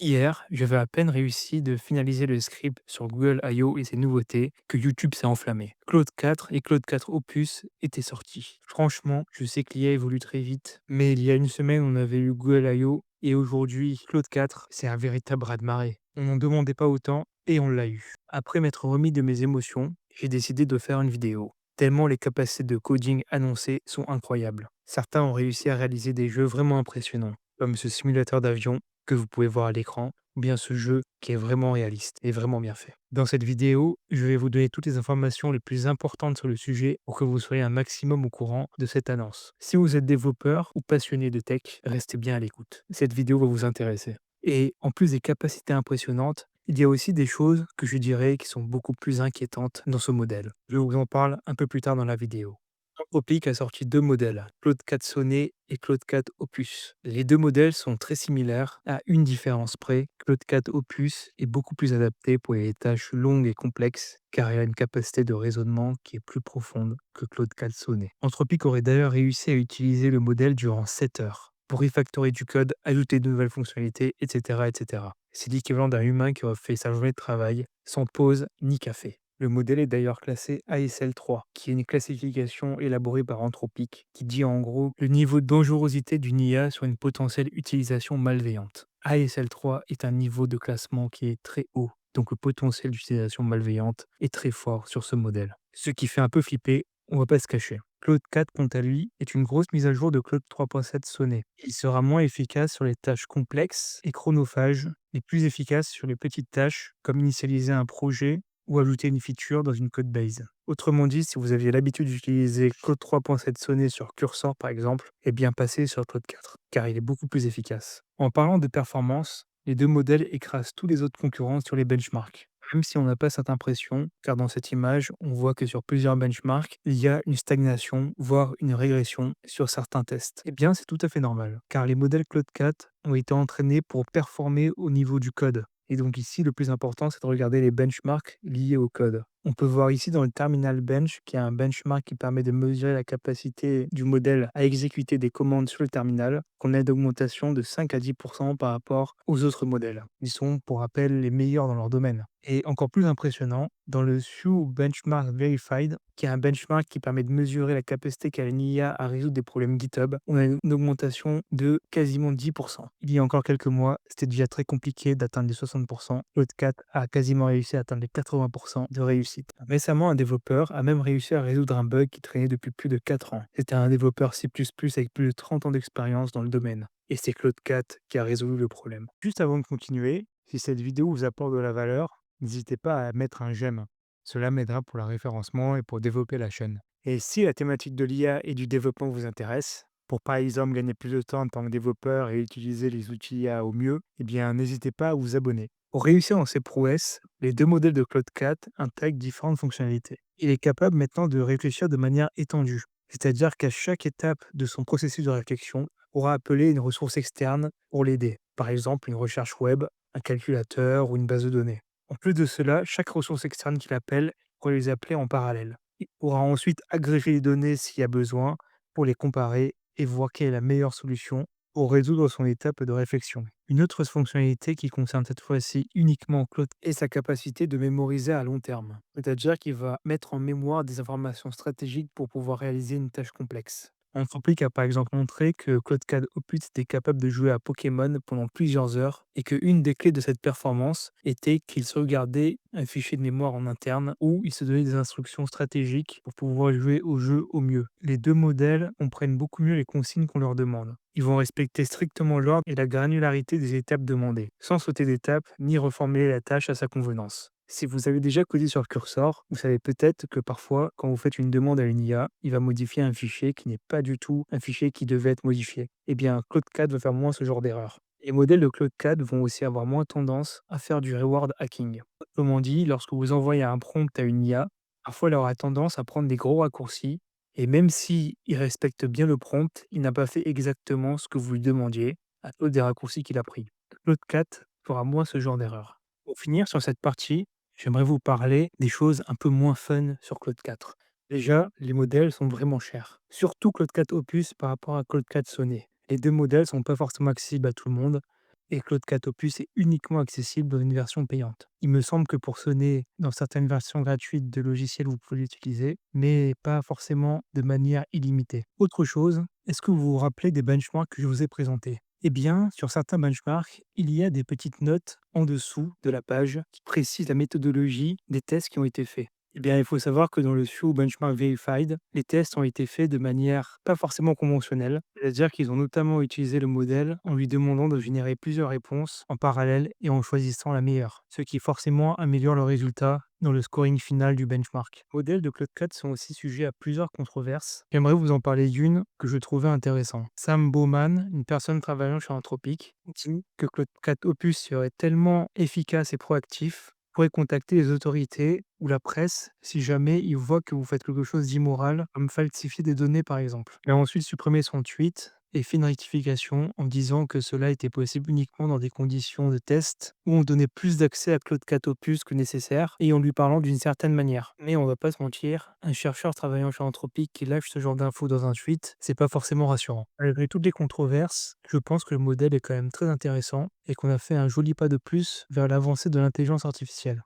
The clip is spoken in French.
Hier, j'avais à peine réussi de finaliser le script sur Google I.O. et ses nouveautés que YouTube s'est enflammé. Claude 4 et Claude 4 Opus étaient sortis. Franchement, je sais que l'IA évolue très vite, mais il y a une semaine, on avait eu Google I.O. et aujourd'hui, Claude 4, c'est un véritable raz-de-marée. On n'en demandait pas autant et on l'a eu. Après m'être remis de mes émotions, j'ai décidé de faire une vidéo. Tellement les capacités de coding annoncées sont incroyables. Certains ont réussi à réaliser des jeux vraiment impressionnants, comme ce simulateur d'avion que vous pouvez voir à l'écran, ou bien ce jeu qui est vraiment réaliste et vraiment bien fait. Dans cette vidéo, je vais vous donner toutes les informations les plus importantes sur le sujet pour que vous soyez un maximum au courant de cette annonce. Si vous êtes développeur ou passionné de tech, restez bien à l'écoute. Cette vidéo va vous intéresser. Et en plus des capacités impressionnantes, il y a aussi des choses que je dirais qui sont beaucoup plus inquiétantes dans ce modèle. Je vous en parle un peu plus tard dans la vidéo. Anthropic a sorti deux modèles, Claude 4 Sonnet et Claude 4 Opus. Les deux modèles sont très similaires, à une différence près. Claude 4 Opus est beaucoup plus adapté pour les tâches longues et complexes, car il a une capacité de raisonnement qui est plus profonde que Claude 4 Sonnet. Anthropic aurait d'ailleurs réussi à utiliser le modèle durant 7 heures pour refactorer du code, ajouter de nouvelles fonctionnalités, etc. etc. C'est l'équivalent d'un humain qui aurait fait sa journée de travail sans pause ni café. Le modèle est d'ailleurs classé ASL3, qui est une classification élaborée par Anthropic, qui dit en gros le niveau de dangerosité d'une IA sur une potentielle utilisation malveillante. ASL3 est un niveau de classement qui est très haut, donc le potentiel d'utilisation malveillante est très fort sur ce modèle. Ce qui fait un peu flipper, on va pas se cacher. Claude 4, quant à lui, est une grosse mise à jour de Claude 3.7 Sonnet. Il sera moins efficace sur les tâches complexes et chronophages, et plus efficace sur les petites tâches, comme initialiser un projet ou ajouter une feature dans une code base. Autrement dit, si vous aviez l'habitude d'utiliser Claude 3.7 Sonnet sur Cursor par exemple, eh bien passez sur Claude 4, car il est beaucoup plus efficace. En parlant de performance, les deux modèles écrasent tous les autres concurrents sur les benchmarks. Même si on n'a pas cette impression, car dans cette image, on voit que sur plusieurs benchmarks, il y a une stagnation, voire une régression sur certains tests. Eh bien, c'est tout à fait normal, car les modèles Claude 4 ont été entraînés pour performer au niveau du code. Et donc ici, le plus important, c'est de regarder les benchmarks liés au code. On peut voir ici dans le terminal bench, qui est un benchmark qui permet de mesurer la capacité du modèle à exécuter des commandes sur le terminal, qu'on a une augmentation de 5 à 10% par rapport aux autres modèles. Ils sont, pour rappel, les meilleurs dans leur domaine. Et encore plus impressionnant, dans le Sioux Benchmark Verified, qui est un benchmark qui permet de mesurer la capacité qu'a une IA à résoudre des problèmes GitHub, on a une augmentation de quasiment 10%. Il y a encore quelques mois, c'était déjà très compliqué d'atteindre les 60%. L'Aude4 a quasiment réussi à atteindre les 80% de réussite. Récemment, un développeur a même réussi à résoudre un bug qui traînait depuis plus de 4 ans. C'était un développeur C++ avec plus de 30 ans d'expérience dans le domaine. Et c'est Claude 4 qui a résolu le problème. Juste avant de continuer, si cette vidéo vous apporte de la valeur, n'hésitez pas à mettre un j'aime. Cela m'aidera pour le référencement et pour développer la chaîne. Et si la thématique de l'IA et du développement vous intéresse, pour par exemple gagner plus de temps en tant que développeur et utiliser les outils IA au mieux, eh bien n'hésitez pas à vous abonner. Pour réussir dans ces prouesses, les deux modèles de Claude 4 intègrent différentes fonctionnalités. Il est capable maintenant de réfléchir de manière étendue, c'est-à-dire qu'à chaque étape de son processus de réflexion, on pourra appeler une ressource externe pour l'aider, par exemple une recherche web, un calculateur ou une base de données. En plus de cela, chaque ressource externe qu'il appelle pourra les appeler en parallèle. Il pourra ensuite agréger les données s'il y a besoin pour les comparer et voir quelle est la meilleure solution pour résoudre son étape de réflexion. Une autre fonctionnalité qui concerne cette fois-ci uniquement Claude est sa capacité de mémoriser à long terme. C'est-à-dire qu'il va mettre en mémoire des informations stratégiques pour pouvoir réaliser une tâche complexe. Anthropic a par exemple montré que Claude 4 Opus était capable de jouer à Pokémon pendant plusieurs heures et qu'une des clés de cette performance était qu'il sauvegardait un fichier de mémoire en interne où il se donnait des instructions stratégiques pour pouvoir jouer au jeu au mieux. Les deux modèles comprennent beaucoup mieux les consignes qu'on leur demande. Ils vont respecter strictement l'ordre et la granularité des étapes demandées, sans sauter d'étapes ni reformuler la tâche à sa convenance. Si vous avez déjà codé sur Cursor, vous savez peut-être que parfois, quand vous faites une demande à une IA, il va modifier un fichier qui n'est pas du tout un fichier qui devait être modifié. Eh bien, Claude 4 va faire moins ce genre d'erreur. Les modèles de Claude 4 vont aussi avoir moins tendance à faire du reward hacking. Autrement dit, lorsque vous envoyez un prompt à une IA, parfois elle aura tendance à prendre des gros raccourcis, et même s'il respecte bien le prompt, il n'a pas fait exactement ce que vous lui demandiez, à cause des raccourcis qu'il a pris. Claude 4 fera moins ce genre d'erreur. Pour finir sur cette partie, j'aimerais vous parler des choses un peu moins fun sur Claude 4. Déjà, les modèles sont vraiment chers. Surtout Claude 4 Opus par rapport à Claude 4 Sonnet. Les deux modèles sont pas forcément accessibles à tout le monde et Claude 4 Opus est uniquement accessible dans une version payante. Il me semble que pour sonner, dans certaines versions gratuites de logiciels, vous pouvez l'utiliser, mais pas forcément de manière illimitée. Autre chose, est-ce que vous vous rappelez des benchmarks que je vous ai présentés? Eh bien, sur certains benchmarks, il y a des petites notes en dessous de la page qui précisent la méthodologie des tests qui ont été faits. Eh bien, il faut savoir que dans le Show Benchmark Verified, les tests ont été faits de manière pas forcément conventionnelle, c'est-à-dire qu'ils ont notamment utilisé le modèle en lui demandant de générer plusieurs réponses en parallèle et en choisissant la meilleure, ce qui forcément améliore le résultat dans le scoring final du benchmark. Les modèles de Claude 4 sont aussi sujets à plusieurs controverses. J'aimerais vous en parler d'une que je trouvais intéressante. Sam Bowman, une personne travaillant chez Anthropic, dit que Claude 4 Opus serait tellement efficace et proactif pourrait contacter les autorités ou la presse si jamais ils voient que vous faites quelque chose d'immoral, comme falsifier des données par exemple. Il a ensuite supprimé son tweet et fait une rectification en disant que cela était possible uniquement dans des conditions de test où on donnait plus d'accès à Claude 4 Opus que nécessaire et en lui parlant d'une certaine manière. Mais on va pas se mentir, un chercheur travaillant chez Anthropic qui lâche ce genre d'infos dans un tweet, c'est pas forcément rassurant. Malgré toutes les controverses, je pense que le modèle est quand même très intéressant et qu'on a fait un joli pas de plus vers l'avancée de l'intelligence artificielle.